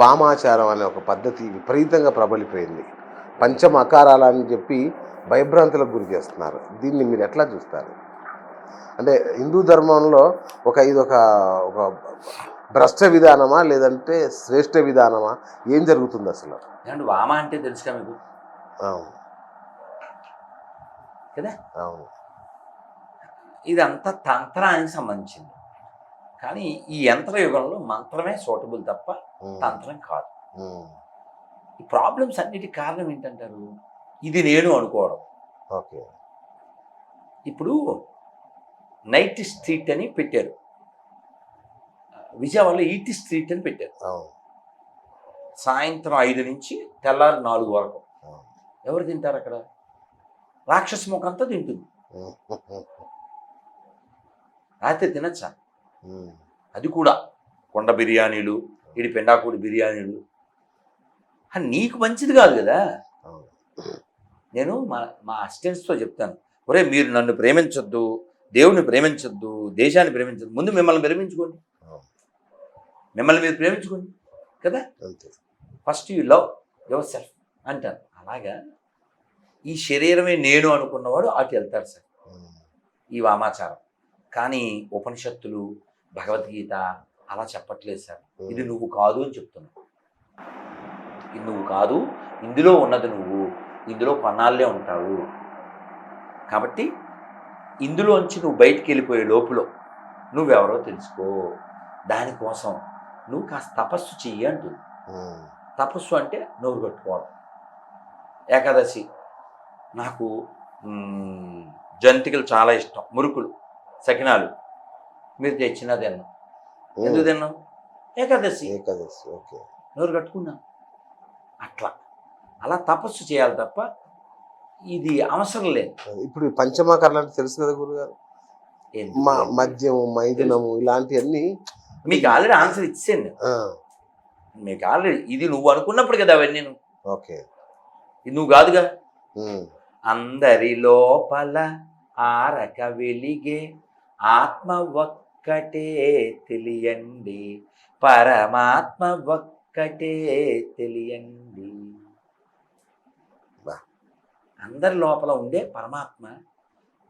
వామాచారం అనే ఒక పద్ధతి విపరీతంగా ప్రబలిపోయింది. పంచమకారాలని చెప్పి భయభ్రాంతులకు గురి చేస్తున్నారు. దీన్ని మీరు ఎట్లా చూస్తారు? అంటే హిందూ ధర్మంలో ఇదొక ఒక భ్రష్ట విధానమా లేదంటే శ్రేష్ఠ విధానమా? ఏం జరుగుతుంది అసలు? ఏమంటే వామ అంటే తెలుసుగా మీకు అవును కదా. అవును ఇదంతా తంత్రానికి సంబంధించింది. కానీ ఈ యంత్ర యుగంలో మంత్రమే సూటబుల్ తప్ప తంత్రం కాదు. ఈ ప్రాబ్లమ్స్ అన్నిటికి కారణం ఏంటంటారు? ఇది నేను అనుకోవడం. ఓకే. ఇప్పుడు నైట్ స్ట్రీట్ అని పెట్టారు, విజయవాడలో ఈటీ స్ట్రీట్ అని పెట్టారు. సాయంత్రం 5 నుంచి తెల్లారి 4 వరకు ఎవరు తింటారు అక్కడ? రాక్షస ముఖంతో తింటుంది. రాత్రి తినచ్చా? అది కూడా కొండ బిర్యానీలు, ఇడి పెండాకూడి బిర్యానీలు. నీకు మంచిది కాదు కదా. నేను మా అసిస్టెంట్స్తో చెప్తాను, ఒరే మీరు నన్ను ప్రేమించొద్దు, దేవుడిని ప్రేమించొద్దు, దేశాన్ని ప్రేమించొద్దు, ముందు మిమ్మల్ని ప్రేమించుకోండి, మిమ్మల్ని మీరు ప్రేమించుకోండి కదా. First you love your self అంటారు. అలాగా ఈ శరీరమే నేను అనుకున్నవాడు అటు వెళ్తాడు సార్, ఈ వామాచారం. కానీ ఉపనిషత్తులు, భగవద్గీత అలా చెప్పట్లేదు సార్. ఇది నువ్వు కాదు అని చెప్తున్నావు. ఇది నువ్వు కాదు, ఇందులో ఉన్నది నువ్వు, ఇందులో కొన్నాళ్ళే ఉంటావు. కాబట్టి ఇందులోంచి నువ్వు బయటికి వెళ్ళిపోయే లోపల నువ్వెవరో తెలుసుకో. దానికోసం నువ్వు కాస్త తపస్సు చెయ్యి అంటుంది. తపస్సు అంటే నోరు కట్టుకోవడం. ఏకాదశి నాకు జంతికలు చాలా ఇష్టం, మురుకులు, సకినాలు మీరు తెచ్చినా తిన్నాం. ఎందుకు తిన్నాం? ఏకాదశి. ఓకే. నోరు కట్టుకున్నాం. అలా తపస్సు చేయాలి తప్ప ఇది అవసరం లేదు. ఇప్పుడు పంచమాకారాలు అంటే తెలుసు కదా గురుగారు, మద్యము, మైథునము ఇలాంటివన్నీ మీకు ఆల్రెడీ ఆన్సర్ ఇచ్చాను. మీకు ఆల్రెడీ ఇది నువ్వు అనుకున్నప్పుడు కదా అవన్నీ. ఓకే. ఇది నువ్వు కాదుగా. అందరి లోపల ఆరక వెలిగే ఆత్మ ఒక్కటే తెలియండి, పరమాత్మ ఒక్కటే తెలియండి. అందరి లోపల ఉండే పరమాత్మ,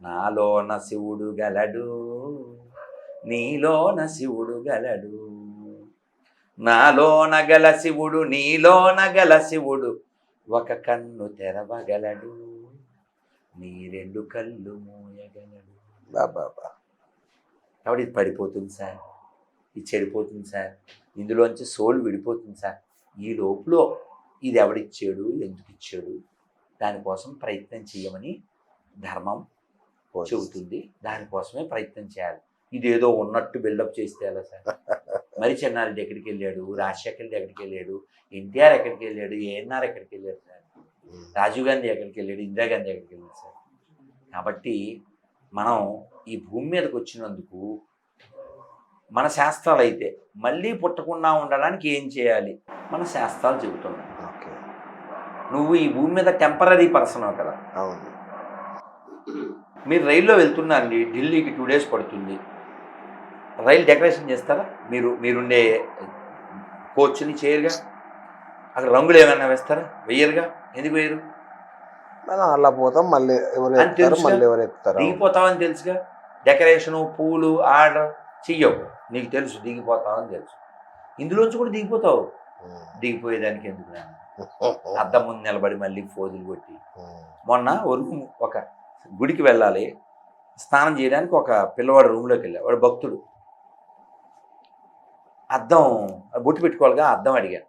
నాలోన శివుడు గలడు, నీలోన శివుడు గలడు, నాలోన గల శివుడు నీలోన గల శివుడు ఒక కన్ను తెరవగలడు, నీ 2 కళ్ళు మూయగలడు. కాబట్టి ఇది పడిపోతుంది సార్, ఇది చెడిపోతుంది సార్, ఇందులోంచి సోల్ విడిపోతుంది సార్. ఈ లోపల ఇది ఎవడిచ్చాడు, ఎందుకు ఇచ్చాడు, దానికోసం ప్రయత్నం చేయమని ధర్మం చెబుతుంది. దానికోసమే ప్రయత్నం చేయాలి. ఇదేదో ఉన్నట్టు బిల్డప్ చేస్తే ఎలా సార్? మరి చెన్నారెడ్డి ఎక్కడికి వెళ్ళాడు, రాజశేఖర రెడ్డి ఎక్కడికి వెళ్ళాడు, ఎన్టీఆర్ ఎక్కడికి వెళ్ళాడు, ఏఎన్ఆర్ ఎక్కడికి వెళ్ళాడు సార్, రాజీవ్ గాంధీ ఎక్కడికి వెళ్ళాడు, ఇందిరాగాంధీ ఎక్కడికి వెళ్ళాడు సార్. కాబట్టి మనం ఈ భూమి మీదకి వచ్చినందుకు మన శాస్త్రాలు అయితే మళ్ళీ పుట్టకుండా ఉండడానికి ఏం చేయాలి మన శాస్త్రాలు చెబుతున్నాయి. నువ్వు ఈ భూమి మీద టెంపరీ పర్సన్ కదా. అవును. మీరు రైల్లో వెళ్తున్నారండి, ఢిల్లీకి 2 days పడుతుంది. రైలు డెకరేషన్ చేస్తారా? మీరుండే కోచ్ని చేయరుగా. అక్కడ రంగులు ఏమైనా వేస్తారా? వెయ్యరుగా. ఎందుకు వేయరు? అలా పోతాం, మళ్ళీ ఎవరు ఎక్కుతారు, దిగిపోతావని తెలుసుగా. డెకరేషను, పూలు ఆర్డర్ చెయ్యవు, నీకు తెలుసు దిగిపోతావని తెలుసు. ఇందులోంచి కూడా దిగిపోతావు. దిగిపోయేదానికి ఎందుకు? అద్దం ముందు నిలబడి మళ్ళీ ఫోజులు కొట్టి. మొన్న ఒక గుడికి వెళ్ళాలి, స్నానం చేయడానికి ఒక పిల్లవాడు రూమ్లోకి వెళ్ళాడు. వాడు భక్తుడు. అద్దం బొట్టు పెట్టుకోవాలిగా, అద్దం అడిగాడు.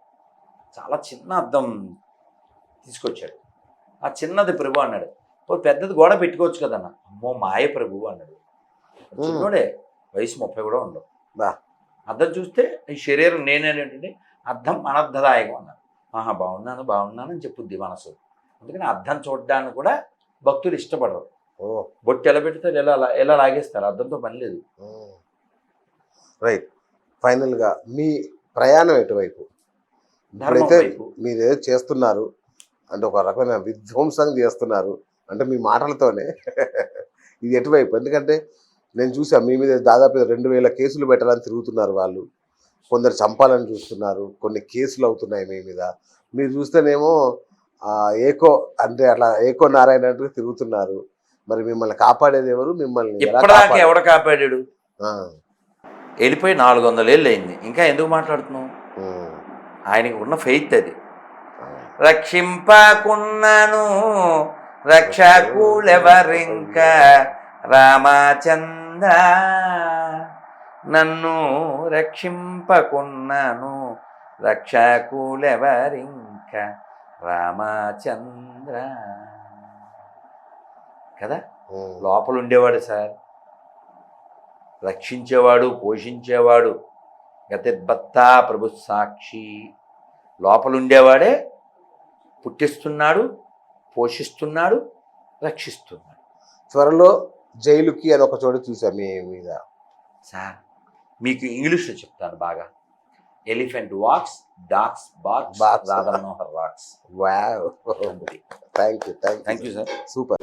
చాలా చిన్న అద్దం తీసుకొచ్చాడు. ఆ చిన్నది ప్రభు అన్నాడు. పెద్దది గోడ పెట్టుకోవచ్చు కదన్న. అమ్మో మాయ ప్రభు అన్నాడు. చిన్నోడే, వయసు 30 కూడా ఉండవు. అద్దం చూస్తే ఈ శరీరం నేనేంటంటే అద్దం అనర్థదాయకం అన్నాడు. బాగున్నాను అని చెప్పుద్ది మనసు. అందుకని అద్దం చూడడానికి కూడా భక్తులు ఇష్టపడరు. బొట్టు ఎలా పెడతారు, ఎలా లాగేస్తారు, అద్దంతో పని లేదు. రైట్. ఫైనల్గా మీ ప్రయాణం ఎటువైపు? ఇప్పుడైతే మీరు ఏదో చేస్తున్నారు అంటే ఒక రకమైన విధ్వంసం చేస్తున్నారు అంటే మీ మాటలతోనే ఇది ఎటువైపు? ఎందుకంటే నేను చూసా మీ మీద దాదాపు 2000 కేసులు పెట్టాలని తిరుగుతున్నారు వాళ్ళు. కొందరు చంపాలని చూస్తున్నారు, కొన్ని కేసులు అవుతున్నాయి మీ మీద. మీరు చూస్తేనేమో ఏకో అంటే అట్లా ఏకో నారాయణ తిరుగుతున్నారు. మరి మిమ్మల్ని కాపాడేది ఎవరు? మిమ్మల్ని ఎలా ఇప్పటిదాకా ఎవడ కాపాడాడు? ఆ, వెళ్ళిపోయి 400 ఏళ్ళు అయింది, ఇంకా ఎందుకు మాట్లాడుతున్నావు? ఉమ్, ఆయనకి ఉన్న ఫెయిత్ అది. ఆ. రక్షింపకున్నను రక్షకులెవరింక రామచంద్ర, నన్ను రక్షింపకున్నను రక్షకులెవరింక రామచంద్ర కదా. ఉమ్, లోపల ఉండేవాడు సార్, రక్షించేవాడు, పోషించేవాడు. గతిర్భర్త ప్రభు సాక్షి. లోపల ఉండేవాడే పుట్టిస్తున్నాడు, పోషిస్తున్నాడు, రక్షిస్తున్నాడు. త్వరలో జైలుకి అని ఒక చోట చూసా మీ మీద. సార్ మీకు ఇంగ్లీష్లో చెప్తాను బాగా. Elephant walks, dogs barks, Barks. Radha Manohar rocks. Wow, thank you thank you sir. Super.